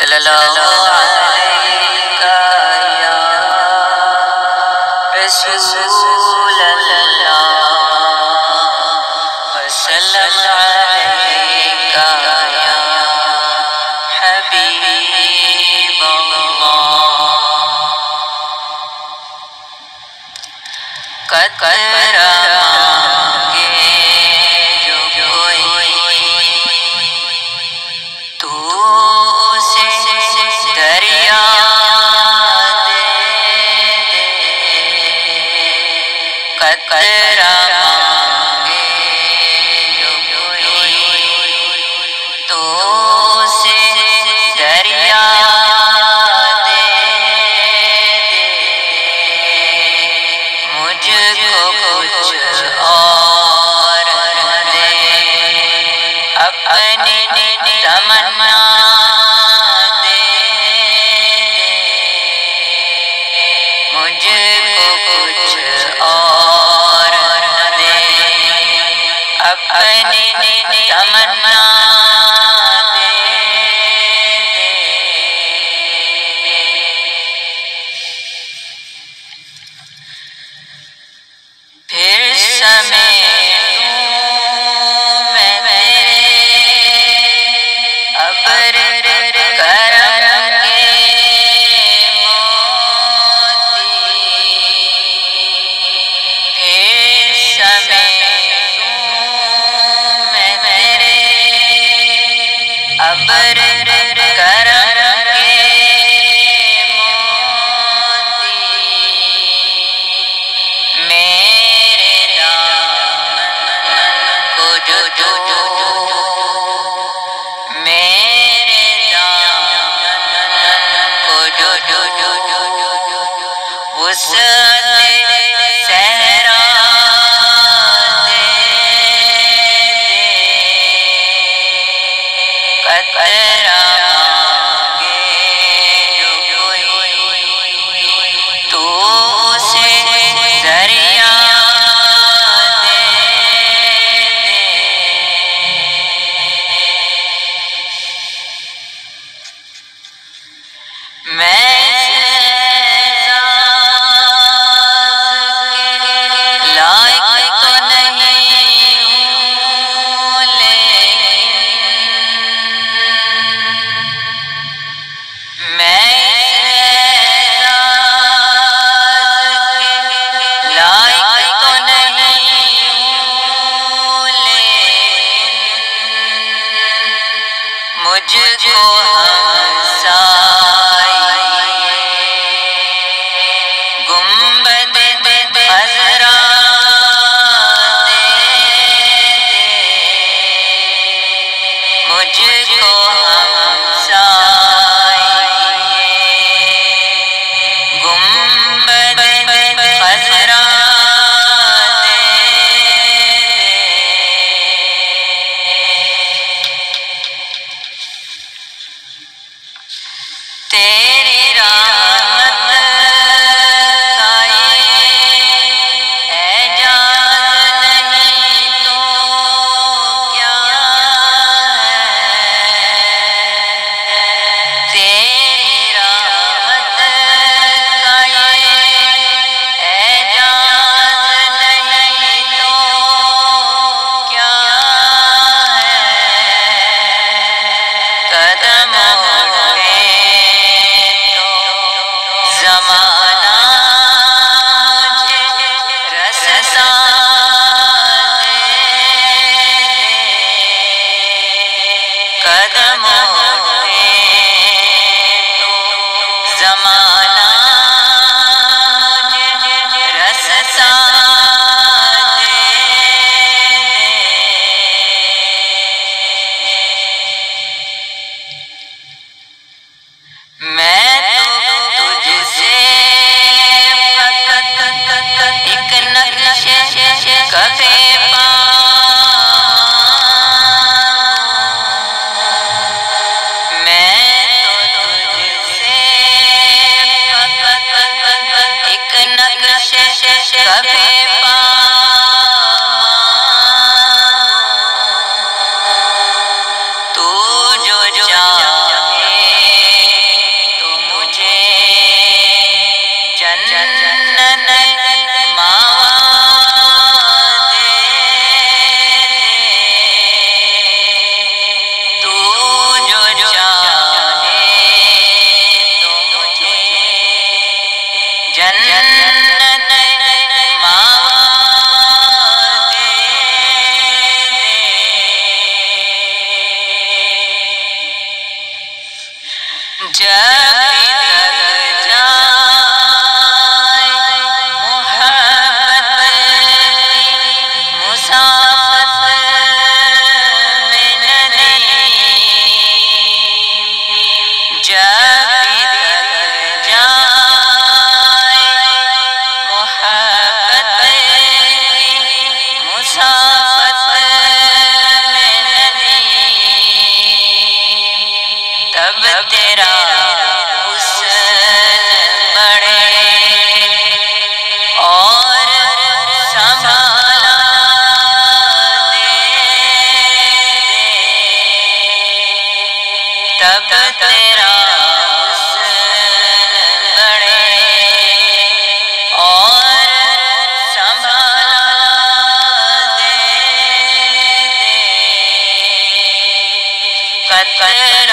सल्लल्लाहु अलैका या रसूल अल्लाह वसल्लम अलैका या हबीब अल्लाह। कतरा मांगे जो कोई तू उसे दरिया दे दे। कतरा मांगे जो कोई तू उसे दरिया दे दे। मुझको कुछ और दे अपनी तमन्ना दे दे। मुझको कुछ और दे अपनी तमन्ना दे दे। फिर समेटूं मैं तेरे अब्र करम के मोती। फिर समेटूं मैं तेरे अब्र करम के मोती। मेरे दामन को जो मेरे दामन को जो वुसअत सहरा दे दे। कतरा मांगे जो कोई तू उसे दरिया दे दे। मैं लायक तो नहीं हूँ लेकिन मैं लायक तो नहीं हूँ लेकिन मुझको गुंबद खज़रा दे दे। मुझको गुंबद खज़रा दे दे। तेरी रहमत का ये एजाज़ नहीं तो क्या है। तेरी रहमत का ये एजाज़ नहीं तो क्या है। कदम उठे तो ज़माना मुझे रससा दे दे। कदम उठे तो ज़माना मुझे रससा दे दे। मैं तो तुझसे फकत एक नक्शे कफ़े पाऊं। जब भी थक जाए मोहब्बत मुसाफत में नदीम, जब भी थक जाए मोहब्बत मुसाफत में नदीम, तब तेरा हुस्न बढ़े और संभाला दे, तब तेरा हुस्न बढ़े और संभाला दे। कतर